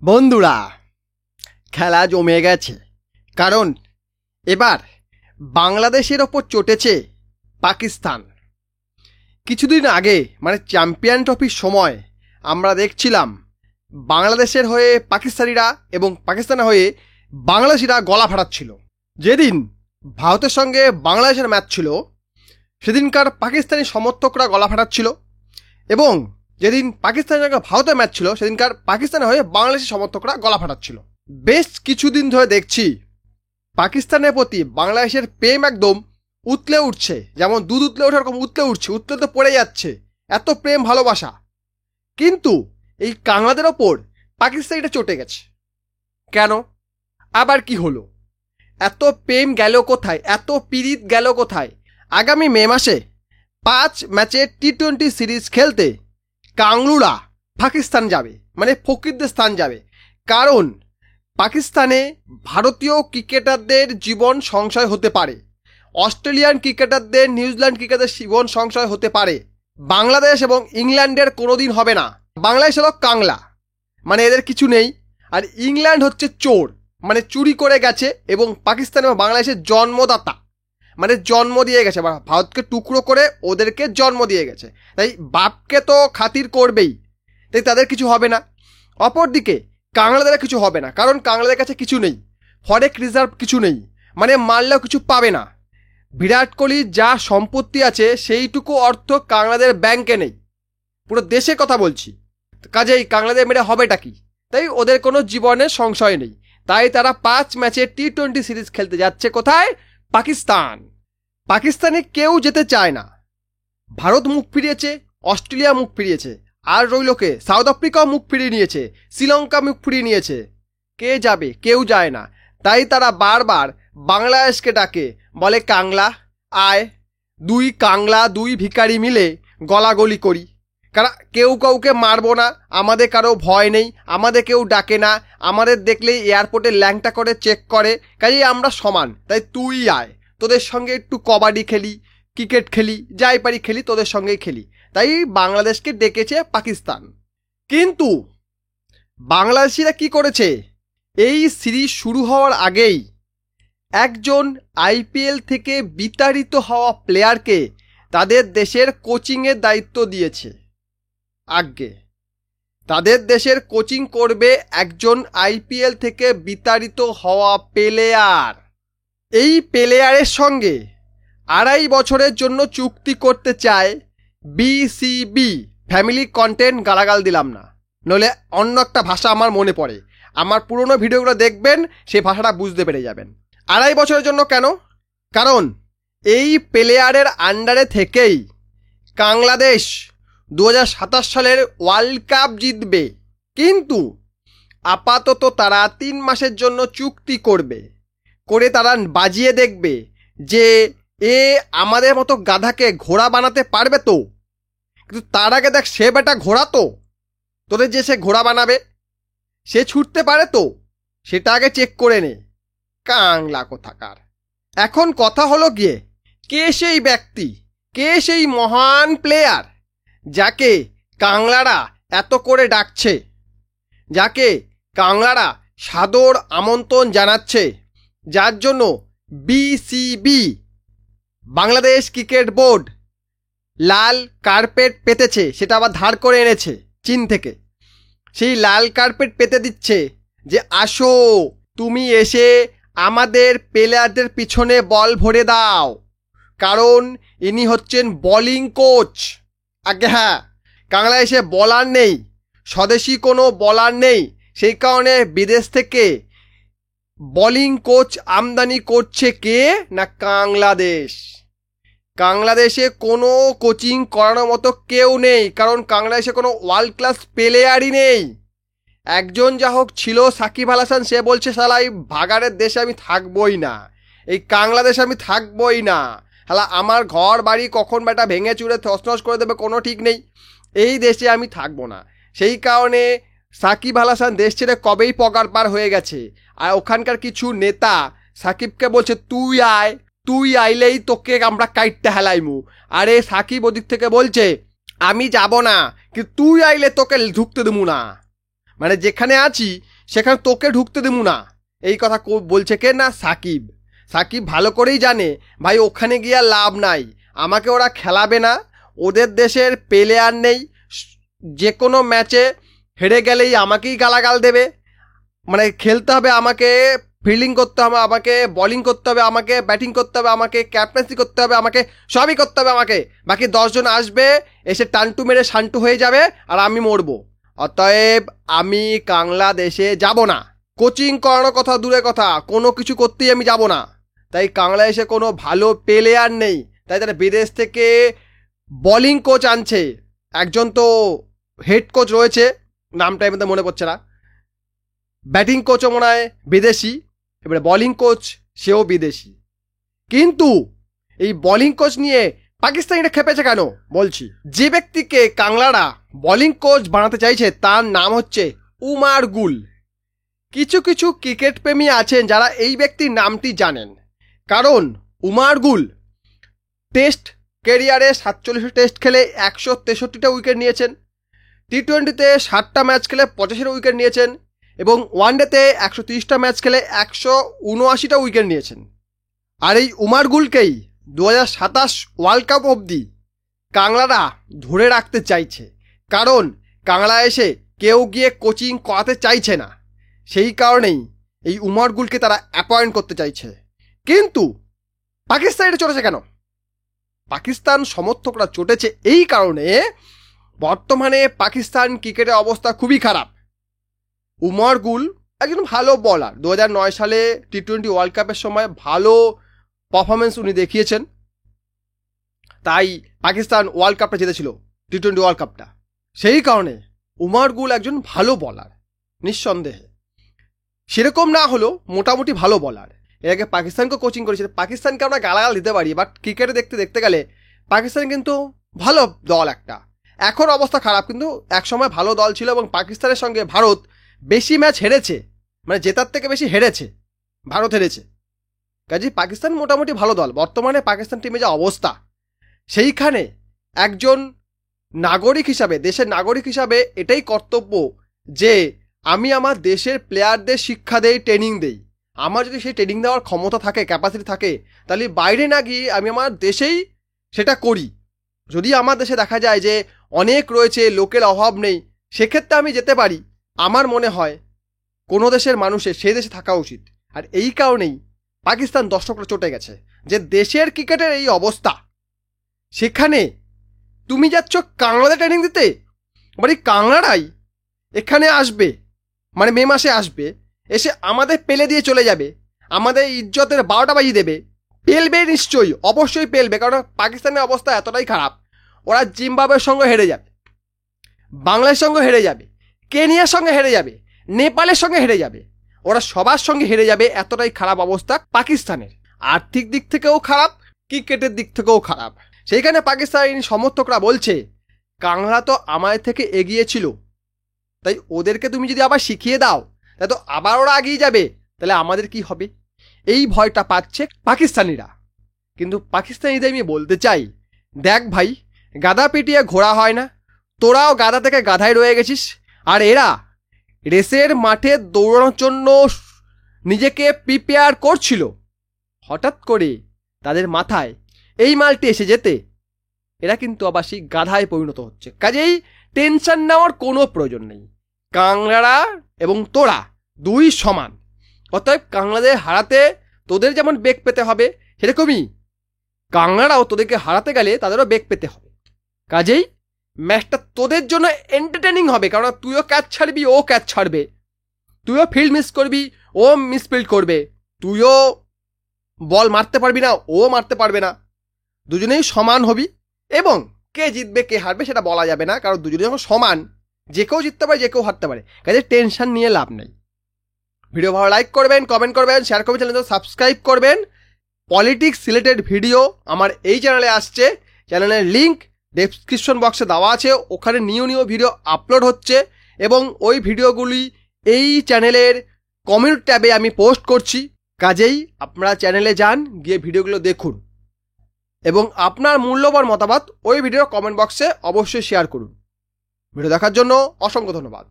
বন্ধুরা, খেলা জমে গেছে। কারণ এবার বাংলাদেশের ওপর চটেছে পাকিস্তান। কিছুদিন আগে মানে চ্যাম্পিয়ন ট্রফির সময় আমরা দেখছিলাম বাংলাদেশের হয়ে পাকিস্তানিরা এবং পাকিস্তানের হয়ে বাংলাদেশিরা গলা ফাটাচ্ছিল। যেদিন ভারতের সঙ্গে বাংলাদেশের ম্যাচ ছিল সেদিনকার পাকিস্তানি সমর্থকরা গলা ফাটাচ্ছিল, এবং যেদিন পাকিস্তানের সঙ্গে ভারতের ম্যাচ ছিল সেদিনকার পাকিস্তানের হয়ে বাংলাদেশের সমর্থকরা গলা ফাটাচ্ছিল। বেশ কিছুদিন ধরে দেখছি পাকিস্তানের প্রতি বাংলাদেশের প্রেম একদম উতলে উঠছে, যেমন দুধ উতলে ওঠে এরকম উতলে উঠছে, উতলে তো পড়ে যাচ্ছে, এত প্রেম ভালোবাসা। কিন্তু এই কাংলাদের ওপর পাকিস্তানিটা চটে গেছে কেন? আবার কি হলো? এত প্রেম গেল কোথায়? এত পীড়িত গেল কোথায়? আগামী মে মাসে 5 ম্যাচের টি-20 সিরিজ খেলতে কাংলুরা পাকিস্তান যাবে, মানে ফকিরদের স্থান যাবে। কারণ পাকিস্তানে ভারতীয় ক্রিকেটারদের জীবন সংশয় হতে পারে, অস্ট্রেলিয়ান ক্রিকেটারদের, নিউজিল্যান্ড ক্রিকেটারদের জীবন সংশয় হতে পারে। বাংলাদেশ এবং ইংল্যান্ডের কোনোদিন হবে না। বাংলাদেশ হলো কাংলা, মানে এদের কিছু নেই। আর ইংল্যান্ড হচ্ছে চোর, মানে চুরি করে গেছে, এবং পাকিস্তান এবং বাংলাদেশের জন্মদাতা, মানে জন্ম দিয়ে গেছে, ভারতকে টুকরো করে ওদেরকে জন্ম দিয়ে গেছে। তাই বাপকে তো খাতির করবেই, তাই তাদের কিছু হবে না। অপরদিকে কাংলাদের কিছু হবে না, কারণ কাংলাদের কাছে কিছু নেই, ফরেক্স রিজার্ভ কিছু নেই, মানে মারলেও কিছু পাবে না। বিরাট কোহলির যা সম্পত্তি আছে সেইটুকু অর্থ কাংলাদের ব্যাংকে নেই, পুরো দেশে কথা বলছি। কাজেই কাংলাদের মেরে হবেটা কি? তাই ওদের কোনো জীবনের সংশয় নেই। তাই তারা 5 ম্যাচের টি-20 সিরিজ খেলতে যাচ্ছে কোথায়? পাকিস্তান। পাকিস্তানে কেউ যেতে চায় না। ভারত মুখ ফিরিয়েছে, অস্ট্রেলিয়া মুখ ফিরিয়েছে, আর রইলকে সাউথ আফ্রিকাও মুখ ফিরিয়ে নিয়েছে, শ্রীলঙ্কা মুখ ফিরিয়ে নিয়েছে। কে যাবে? কেউ যায় না। তাই তারা বারবার বাংলাদেশকে ডাকে, বলে কাংলা আয়, দুই ভিখারি মিলে গলাগলি করি। কারণ কেউ কাউকে মারবো না, আমাদের কারো ভয় নেই, আমাদের কেউ ডাকে না, আমাদের দেখলেই এয়ারপোর্টে ল্যাংটা করে চেক করে, কাজেই আমরা সমান। তাই তুই আয়, তোদের সঙ্গে একটু কবাডি খেলি, ক্রিকেট খেলি, যাই পারি খেলি, তোদের সঙ্গেই খেলি। তাই বাংলাদেশকে ডেকেছে পাকিস্তান। কিন্তু বাংলাদেশিরা কি করেছে? এই সিরিজ শুরু হওয়ার আগেই একজন আইপিএল থেকে বিতাড়িত হওয়া প্লেয়ারকে তাদের দেশের কোচিংয়ের দায়িত্ব দিয়েছে। আগে তাদের দেশের কোচিং করবে একজন আইপিএল থেকে বিতাড়িত হওয়া প্লেয়ার। এই প্লেয়ারের সঙ্গে 2.5 বছরের জন্য চুক্তি করতে চায় বিসিবি। ফ্যামিলি কন্টেন্ট গালাগাল দিলাম না, নইলে অন্য একটা ভাষা আমার মনে পড়ে। আমার পুরনো ভিডিওগুলো দেখবেন, সেই ভাষাটা বুঝতে পেরে যাবেন। 2.5 বছরের জন্য কেন? কারণ এই প্লেয়ারের আন্ডারে থেকেই বাংলাদেশ 2027 সালের ওয়ার্ল্ড কাপ জিতবে। কিন্তু আপাতত তারা 3 মাসের জন্য চুক্তি করবে, করে তারা বাজিয়ে দেখবে যে এ আমাদের মতো গাধাকে ঘোড়া বানাতে পারবে তো। কিন্তু তার আগে দেখ, সে বেটা ঘোড়া তো, তোদের যে সে ঘোড়া বানাবে সে ছুটতে পারে তো, সেটা আগে চেক করে নে। কাংলা কোথাকার। এখন কথা হলো গিয়ে, কে সেই ব্যক্তি, কে সেই মহান প্লেয়ার যাকে কাংলারা এত করে ডাকছে, যাকে কাংলারা সাদর আমন্ত্রণ জানাচ্ছে, যার জন্য বিসিবি বাংলাদেশ ক্রিকেট বোর্ড লাল কার্পেট পেতেছে, সেটা আবার ধার করে এনেছে চীন থেকে। সেই লাল কার্পেট পেতে দিচ্ছে যে আসো, তুমি এসে আমাদের প্লেয়ারদের পিছনে বল ভরে দাও, কারণ ইনি হচ্ছেন বোলিং কোচ। আগে হ্যাঁ, বাংলাদেশে বলার নেই, স্বদেশি কোনো বলার নেই, সেই কারণে বিদেশ থেকে বোলিং কোচ আমদানি করছে কে না বাংলাদেশ। বাংলাদেশে কোনো কোচিং করানোর মতো কেউ নেই, কারণ বাংলাদেশে কোনো ওয়ার্ল্ড ক্লাস প্লেয়ারই নেই। একজন যা হোক ছিল সাকিব আল হাসান, সে বলছে শালা এই ভাগাড়ের দেশে আমি থাকবই না, এই বাংলাদেশে আমি থাকবই না, শালা আমার ঘর বাড়ি কখন বেটা ভেঙে চুরে তছনছ করে দেবে কোনো ঠিক নেই, এই দেশে আমি থাকবো না। সেই কারণে সাকিব আল হাসান দেশ ছেড়ে কবেই পগার পার হয়ে গেছে। আর ওখানকার কিছু নেতা সাকিবকে বলছে তুই আয়, তুই আইলেই তোকে আমরা কাইটটা হেলাইমু। আরে সাকিব ওদিক থেকে বলছে আমি যাব না, কিন্তু তুই আইলে তোকে ঢুকতে দেবো না। মানে যেখানে আছি সেখানে তোকে ঢুকতে দেবো না। এই কথা বলছে কে না সাকিব। সাকিব ভালো করেই জানে ভাই ওখানে গিয়ে লাভ নাই, আমাকে ওরা খেলাবে না, ওদের দেশের প্লেয়ার নেই, যে কোনো ম্যাচে হেরে গেলেই আমাকেই গালাগাল দেবে, মানে খেলতে হবে আমাকে, ফিল্ডিং করতে হবে আমাকে, বলিং করতে হবে আমাকে, ব্যাটিং করতে হবে আমাকে, ক্যাপ্টেন্সি করতে হবে আমাকে, সবই করতে হবে আমাকে, বাকি 10 জন আসবে এসে টান্টু মেরে শান্টু হয়ে যাবে আর আমি মরবো। অতএব আমি বাংলাদেশে যাব না, কোচিং করানোর কথা দূরে কথা, কোনো কিছু করতেই আমি যাব না। তাই বাংলাদেশে কোনো ভালো প্লেয়ার নেই, তাই তারা বিদেশ থেকে বলিং কোচ আনছে। একজন তো হেড কোচ রয়েছে, নামটা এমনিতে মনে পড়ছে না, ব্যাটিং কোচও মনে হয় বিদেশি, এবারে বলিং কোচ সেও বিদেশি। কিন্তু এই বলিং কোচ নিয়ে পাকিস্তানিরা খেপেছে কেন বলছি। যে ব্যক্তিকে কাংলারা বলিং কোচ বানাতে চাইছে তার নাম হচ্ছে উমার গুল। কিছু কিছু ক্রিকেট প্রেমী আছেন যারা এই ব্যক্তির নামটি জানেন, কারণ উমার গুল টেস্ট ক্যারিয়ারে 47 টেস্ট খেলে 163টা উইকেট নিয়েছেন, টি-20তে 60টা ম্যাচ খেলে 85টা উইকেট নিয়েছেন এবং ওয়ানডেতে 130টা ম্যাচ খেলে 179টা উইকেট নিয়েছেন। আর এই উমার গুলকেই 2027 ওয়ার্ল্ড কাপ অবধি কাংলারা ধরে রাখতে চাইছে, কারণ কাংলা এসে কেউ গিয়ে কোচিং করাতে চাইছে না, সেই কারণেই এই উমার গুলকে তারা অ্যাপয়েন্ট করতে চাইছে। কিন্তু পাকিস্তান এটা চটেছে কেন? পাকিস্তান সমর্থকরা চটেছে এই কারণে, বর্তমানে পাকিস্তান ক্রিকেটের অবস্থা খুবই খারাপ। উমর গুল একজন ভালো বলার, 2009 সালে টি-20 ওয়ার্ল্ড কাপের সময় ভালো পারফরমেন্স উনি দেখিয়েছেন, তাই পাকিস্তান ওয়ার্ল্ড কাপটা জিতেছিল, টি-20 ওয়ার্ল্ড কাপটা। সেই কারণে উমর গুল একজন ভালো বলার, নিঃসন্দেহে সেরকম না হলেও মোটামুটি ভালো বলার। এর আগে পাকিস্তানকে কোচিং করেছিল, পাকিস্তানকে আমরা গালাগাল দিতে পারি, বাট ক্রিকেটে দেখতে গেলে পাকিস্তান কিন্তু ভালো দল একটা। এখন অবস্থা খারাপ, কিন্তু একসময় ভালো দল ছিল এবং পাকিস্তানের সঙ্গে ভারত বেশি ম্যাচ হেরেছে, মানে জেতার থেকে বেশি হেরেছে, ভারত হেরেছে। কাজে পাকিস্তান মোটামুটি ভালো দল। বর্তমানে পাকিস্তান টিমে যা অবস্থা, সেইখানে একজন নাগরিক হিসাবে, দেশের নাগরিক হিসাবে এটাই কর্তব্য যে আমি আমার দেশের প্লেয়ারদের শিক্ষা দেই, ট্রেনিং দেই। আমার যদি সেই ট্রেনিং দেওয়ার ক্ষমতা থাকে, ক্যাপাসিটি থাকে, তাহলে বাইরে না গিয়ে আমি আমার দেশেই সেটা করি। যদি আমার দেশে দেখা যায় যে অনেক রয়েছে, লোকের অভাব নেই, সেক্ষেত্রে আমি যেতে পারি। আমার মনে হয় কোনো দেশের মানুষের সেই দেশে থাকা উচিত। আর এই কারণেই পাকিস্তান দর্শকরা চটে গেছে যে দেশের ক্রিকেটের এই অবস্থা, সেখানে তুমি যাচ্ছ কাংলাতে ট্রেনিং দিতে, মানে কাংলারাই এখানে আসবে, মানে মে মাসে আসবে, এসে আমাদের পেলে দিয়ে চলে যাবে, আমাদের ইজ্জতের 12টা বাজিয়ে দেবে। পেলবে নিশ্চয়ই, অবশ্যই পেলবে, কারণ পাকিস্তানের অবস্থা এতটাই খারাপ। ওরা জিম্বাবুয়ের সঙ্গে হেরে যাবে, বাংলাদেশের সঙ্গে হেরে যাবে, কেনিয়ার সঙ্গে হেরে যাবে, নেপালের সঙ্গে হেরে যাবে, ওরা সবার সঙ্গে হেরে যাবে। এতটাই খারাপ অবস্থা পাকিস্তানের, আর্থিক দিক থেকেও খারাপ, ক্রিকেটের দিক থেকেও খারাপ। সেইখানে পাকিস্তানি সমর্থকরা বলছে কাংলা তো আমাদের থেকে এগিয়ে ছিল, তাই ওদেরকে তুমি যদি আবার শিখিয়ে দাও তাহলে তো আবার ওরা এগিয়ে যাবে, তাহলে আমাদের কি হবে, এই ভয়টা পাচ্ছে পাকিস্তানিরা। কিন্তু পাকিস্তানিদের আমি বলতে চাই, দেখ ভাই, গাধা পিটিয়ে ঘোড়া হয় না, তোরাও গাধা থেকে গাধায় রয়ে গেছিস। আর এরা রেসের মাঠে দৌড়ানোর জন্য নিজেকে প্রিপেয়ার করছিল, হঠাৎ করে তাদের মাথায় এই মালটি এসে যেতে এরা কিন্তু আবার সেই গাধায় পরিণত হচ্ছে। কাজেই টেনশন নেওয়ার কোনো প্রয়োজন নেই, কাংলারা এবং তোরা দুই সমান। অতএব কাংলাদের হারাতে তোদের যেমন বেগ পেতে হবে, সেরকমই কাংলারাও তোদেরকে হারাতে গেলে তাদেরও বেগ পেতে হবে। কাজেই ম্যাচটা তোদের জন্য এন্টারটেনিং হবে, কারণ তুইও ক্যাচ ছাড়বি, ও ক্যাচ ছাড়বে, তুইও ফিল্ড মিস করবি, ও মিসফিল্ড করবে, তুইও বল মারতে পারবি না, ও মারতে পারবে না, দুজনেই সমান হবি। এবং কে জিতবে কে হারবে সেটা বলা যাবে না, কারণ দুজনে যখন সমান, যে কেউ জিততে পারে, যে কেউ হারতে পারে। কাজে টেনশন নিয়ে লাভ নেই। ভিডিও ভালো লাইক করবেন, কমেন্ট করবেন, শেয়ার করবেন, চ্যানেলটা সাবস্ক্রাইব করবেন। পলিটিক্স রিলেটেড ভিডিও আমার এই চ্যানেলে আসছে, চ্যানেলের লিঙ্ক ডেসক্রিপশন বক্সে দেওয়া আছে, ওখানে নিউ ভিডিও আপলোড হচ্ছে এবং ওই ভিডিওগুলি এই চ্যানেলের কমিউনিটি ট্যাবে আমি পোস্ট করছি। কাজেই আপনারা চ্যানেলে যান, গিয়ে ভিডিওগুলো দেখুন এবং আপনার মূল্যবান মতামত ওই ভিডিওর কমেন্ট বক্সে অবশ্যই শেয়ার করুন। ভিডিও দেখার জন্য অসংখ্য ধন্যবাদ।